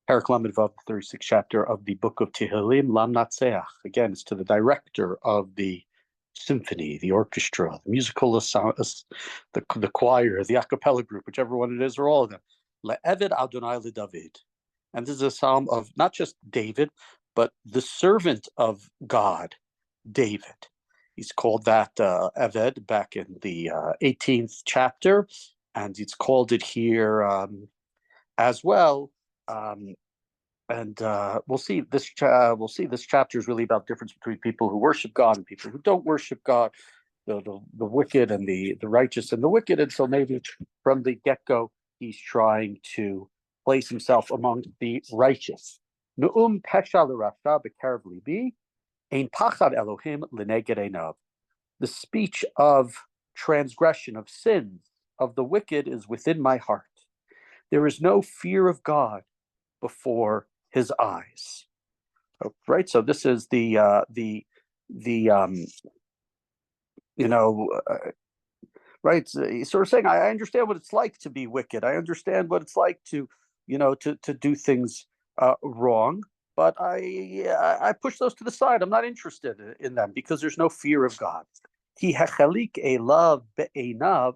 Parak Lamed Vav, the 36th chapter of the book of Tehillim, Lam Natseach. Again, it's to the director of the symphony, the orchestra, the musical, the choir, the a cappella group, whichever one it is, or all of them. Le'eved Adonai leDavid. And this is a psalm of not just David, but the servant of God, David. He's called that Eved back in the 18th chapter, and it's called it here as well. And we'll see this chapter is really about the difference between people who worship God and people who don't worship God, the wicked and the righteous and the wicked. And so maybe from the get-go, he's trying to place himself among the righteous. Nu'um pesha l'rasha b'kerev libi, ein pachad Elohim l'neged einav. The speech of transgression, of sins, of the wicked is within my heart. There is no fear of God before his eyes. Right. So this is right. He's sort of saying, I understand what it's like to be wicked. I understand what it's like to do things wrong. But I push those to the side. I'm not interested in them because there's no fear of God. Ki hechalik elav be'einav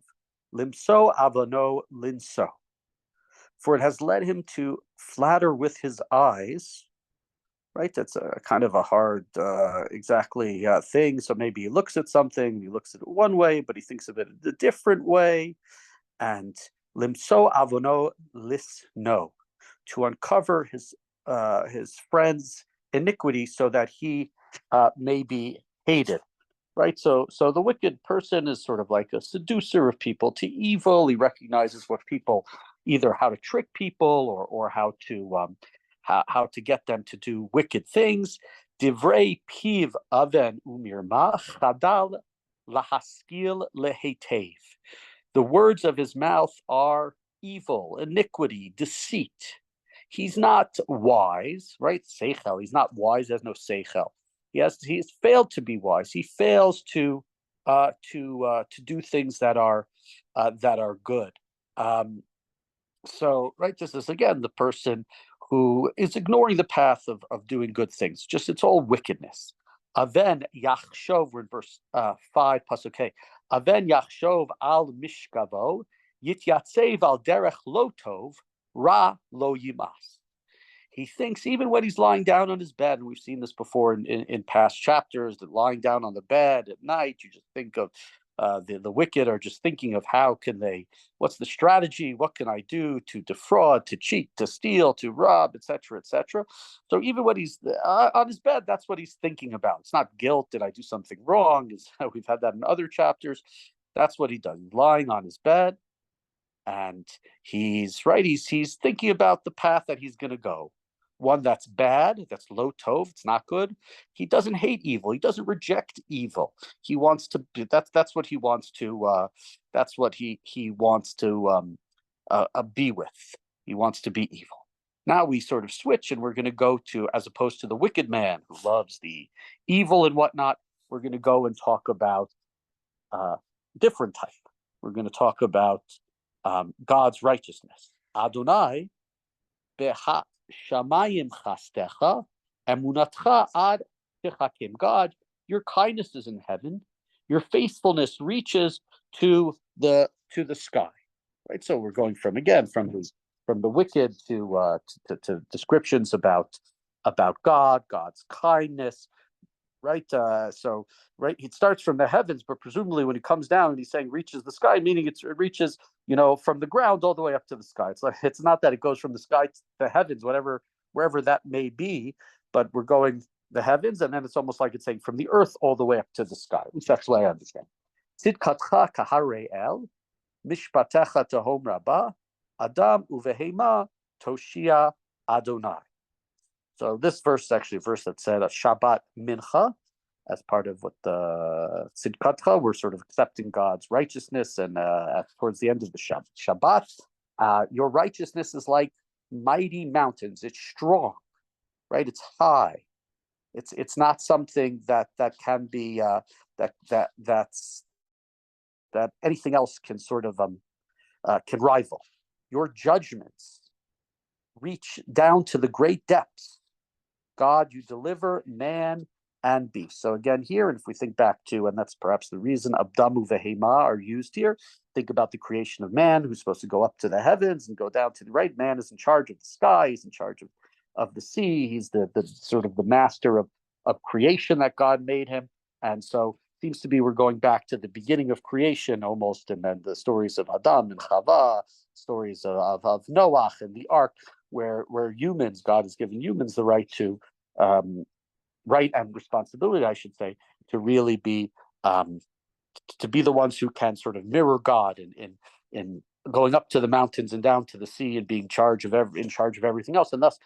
limso avano linso. For it has led him to flatter with his eyes. Right? That's a kind of a hard thing. So maybe he looks at something, he looks at it one way, but he thinks of it a different way. And limso avono lisno, to uncover his friend's iniquity so that he may be hated. Right, so the wicked person is sort of like a seducer of people to evil. He recognizes what people, either how to trick people or how to get them to do wicked things. Divrei piv aven umirma chadal lahaskil lehetev. The words of his mouth are evil, iniquity, deceit. He's not wise, right? Seichel. He's not wise. There's no seichel. He's failed to be wise. He fails to do things that are good. So, right, this is again the person who is ignoring the path of doing good things. Just it's all wickedness. Aven yachshov, we're in verse 5, pasuk Hey. Aven yachshov al mishkavo yityatsev al derech lo tov ra lo yimas. He thinks even when he's lying down on his bed, and we've seen this before in past chapters, that lying down on the bed at night, you just think of the wicked are just thinking of what's the strategy, what can I do to defraud, to cheat, to steal, to rob, etc., etc. So even when he's on his bed, that's what he's thinking about. It's not guilt. Did I do something wrong? We've had that in other chapters. That's what he does. He's lying on his bed, and he's thinking about the path that he's going to go. One that's bad, that's lo tov, it's not good. He doesn't hate evil. He doesn't reject evil. He wants to. That's what he wants to. That's what he wants to be with. He wants to be evil. Now we sort of switch, and we're going to go to, as opposed to the wicked man who loves the evil and whatnot, we're going to go and talk about different type. We're going to talk about God's righteousness. Adonai beha shamayim chastecha emunatcha ad techakim. God, your kindness is in heaven. Your faithfulness reaches to the sky. Right. So we're going from the wicked to descriptions about God, God's kindness. Right. It starts from the heavens, but presumably when he comes down and he's saying reaches the sky, meaning it reaches, from the ground all the way up to the sky. It's not that it goes from the sky to the heavens, wherever that may be, but we're going the heavens, and then it's almost like it's saying from the earth all the way up to the sky. At least that's the way I understand. Tzidkatcha kaharei el, mishpatecha tehom rabah, adam uvehema toshia Adonai. So this verse is actually a verse that said Shabbat Mincha as part of what the Tzidkatcha, we're sort of accepting God's righteousness, and towards the end of the Shabbat, your righteousness is like mighty mountains. It's strong, right? It's high. It's not something that can be that anything else can sort of can rival. Your judgments reach down to the great depths. God, you deliver man and beast. So again, here, and if we think back to, and that's perhaps the reason Abdamu vehema are used here, think about the creation of man, who's supposed to go up to the heavens and go down to the right. Man is in charge of the sky, he's in charge of the sea, he's the sort of the master of creation that God made him. And so seems to be we're going back to the beginning of creation almost, and then the stories of Adam and Chava, stories of Noach and the ark, where humans, God has given humans the right to right and responsibility, I should say, to really be to be the ones who can sort of mirror God in going up to the mountains and down to the sea and being in charge of everything else. And thus,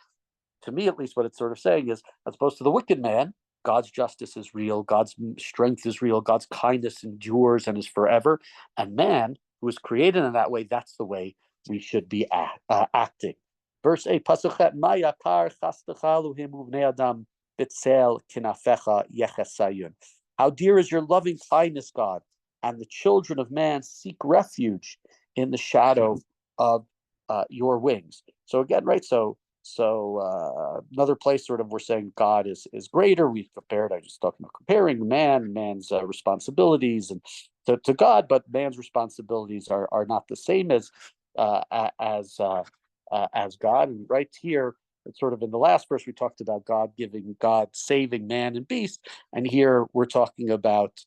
to me at least, what it's sort of saying is, as opposed to the wicked man, God's justice is real, God's strength is real, God's kindness endures and is forever. And man, who is created in that way, that's the way we should be acting. Verse 8, Pasuk Maya kar chastachaluhim uvnei adam bitzel kinafecha yechesayun. How dear is your loving kindness, God, and the children of man seek refuge in the shadow of your wings. So again, right, so another place sort of we're saying God is greater. We've compared, I just talking about comparing man's responsibilities and to God, but man's responsibilities are not the same as God. And right here, it's sort of in the last verse we talked about God saving man and beast, and here we're talking about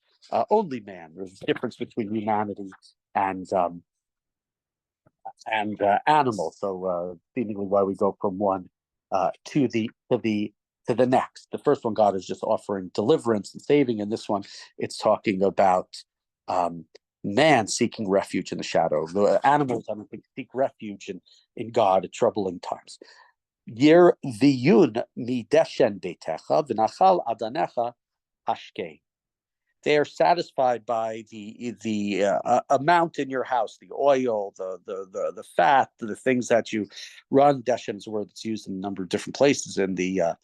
only man. There's a difference between humanity and animal. So seemingly why we go from one to the next. The first one, God is just offering deliverance and saving, and this one, it's talking about man seeking refuge in the shadow. The animals, I don't think, seek refuge in God at troubling times. Yer viyun mideshen betecha v'nachal adanecha hashkei. They are satisfied by the amount in your house, the oil, the fat, the things that you run. Deshen is a word that's used in a number of different places in the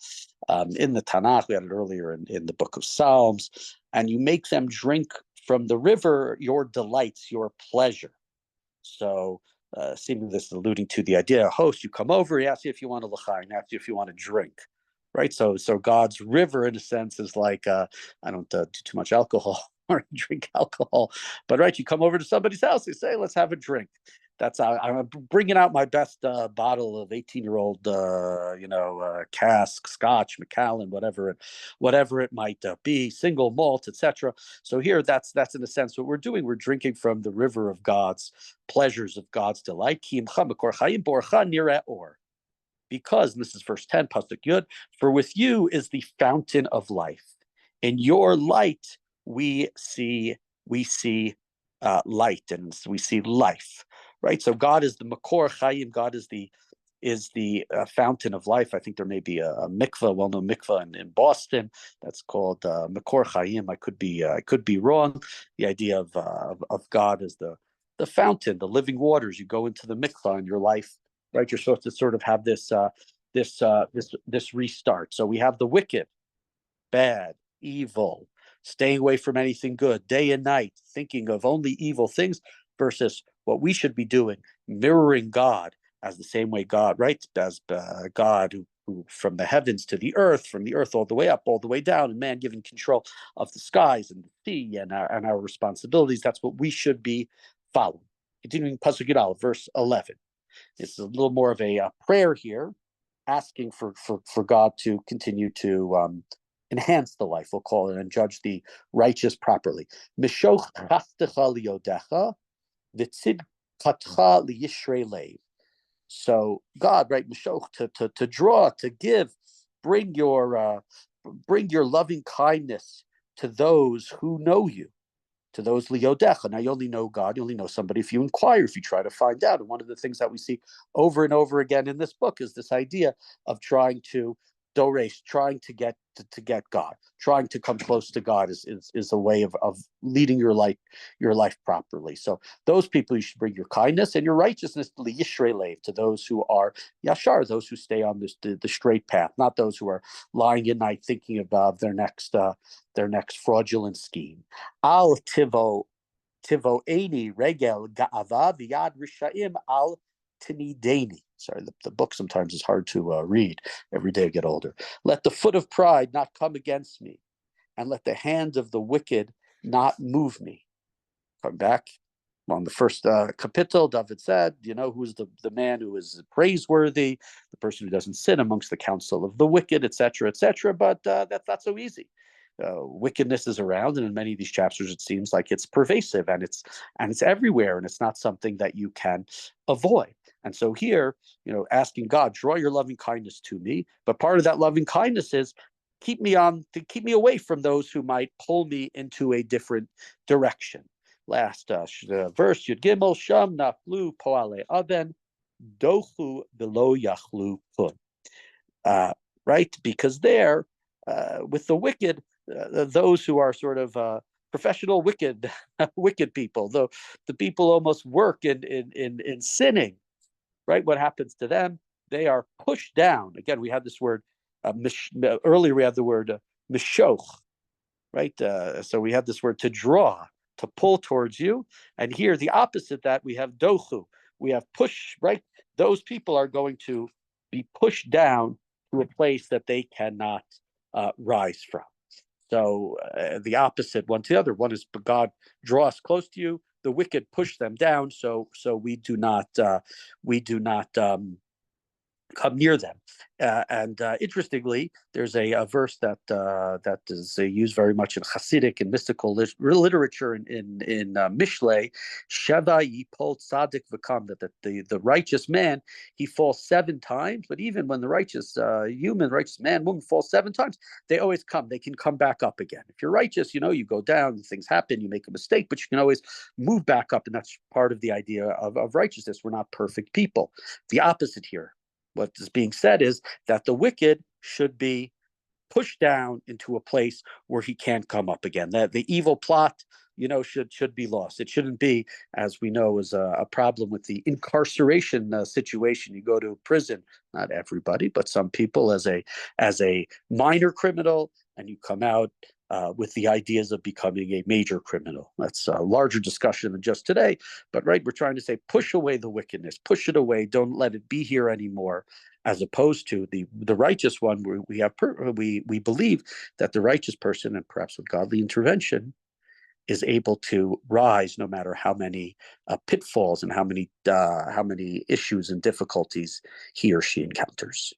Tanakh. We had it earlier in the book of Psalms. And you make them drink from the river your delights, your pleasure. So seemingly this is alluding to the idea of host. You come over, he asks you if you want a l'chaim, he asks you if you want a drink. Right, so God's river, in a sense, is like I don't do too much alcohol or drink alcohol, but right, you come over to somebody's house, they say, "Let's have a drink." That's I'm bringing out my best bottle of 18-year-old, cask, Scotch, Macallan, whatever it might be, single malt, etc. So here, that's in a sense what we're doing. We're drinking from the river of God's pleasures, of God's delight. Because, and this is verse 10, Pasuk Yud, for with you is the fountain of life. In your light we see light, and we see life. Right? So God is the Makor Chayim, God is the fountain of life. I think there may be a mikveh, well-known mikveh in Boston that's called Makor Chayim. I could be wrong. The idea of God as the fountain, the living waters. You go into the mikveh and your life, right? You're supposed to sort of have this restart. So we have the wicked, bad, evil, staying away from anything good, day and night, thinking of only evil things, versus what we should be doing, mirroring God as the same way God, right? As God who from the heavens to the earth, from the earth all the way up, all the way down, and man given control of the skies and the sea and our responsibilities. That's what we should be following. Continuing Pasuk Yud, verse 11. It's a little more of a prayer here, asking for God to continue to enhance the life, we'll call it, and judge the righteous properly. Mishoch chastecha liyodecha v'tzidkatcha liyishrei leiv. So God, right, mishoch, to draw, to give, bring your loving kindness to those who know you, to those liyodecha. Now, you only know God, you only know somebody if you inquire, if you try to find out. And one of the things that we see over and over again in this book is this idea of trying to doresh, trying to get God, trying to come close to God is a way of leading your life properly. So those people you should bring your kindness and your righteousness to those who are yashar, those who stay on the straight path, not those who are lying at night thinking about their next fraudulent scheme. Al tivo eni regel ga'ava v'yad rishaim al tinideni. Sorry, the book sometimes is hard to read. Every day I get older. Let the foot of pride not come against me, and let the hand of the wicked not move me. Come back on the first capital, David said, who's the man who is praiseworthy, the person who doesn't sit amongst the council of the wicked, etc., etc. But that's not so easy. Wickedness is around, and in many of these chapters, it seems like it's pervasive and it's everywhere, and it's not something that you can avoid. And so here, asking God, draw your loving kindness to me. But part of that loving kindness is keep me away from those who might pull me into a different direction. Last verse, Yud Gimel, Sham naflu poale aben, dochu below yachlu kun. Right? Because there, with the wicked, those who are sort of professional wicked people, the people almost work in sinning, right? What happens to them? They are pushed down. Again, we have this word, earlier we had the word mishoch, right? So we have this word to draw, to pull towards you. And here, the opposite that, we have dochu. We have push, right? Those people are going to be pushed down to a place that they cannot rise from. So the opposite one to the other. One is God draw us close to you. The wicked push them down. So we do not come near them. And interestingly, there's a verse that is used very much in Hasidic and mystical literature in Mishlei, Sheva yipol tzadik v'kam, that the righteous man, he falls 7 times, but even when the righteous man, woman falls 7 times, they always come. They can come back up again. If you're righteous, you go down, things happen, you make a mistake, but you can always move back up, and that's part of the idea of righteousness. We're not perfect people. The opposite here. What is being said is that the wicked should be pushed down into a place where he can't come up again. That the evil plot, should be lost. It shouldn't be, as we know, is a problem with the incarceration situation. You go to prison, not everybody, but some people, as a minor criminal, and you come out with the ideas of becoming a major criminal. That's a larger discussion than just today. But right, we're trying to say, push away the wickedness, push it away, don't let it be here anymore. As opposed to the righteous one, where we believe that the righteous person, and perhaps with godly intervention, is able to rise no matter how many pitfalls and how many issues and difficulties he or she encounters.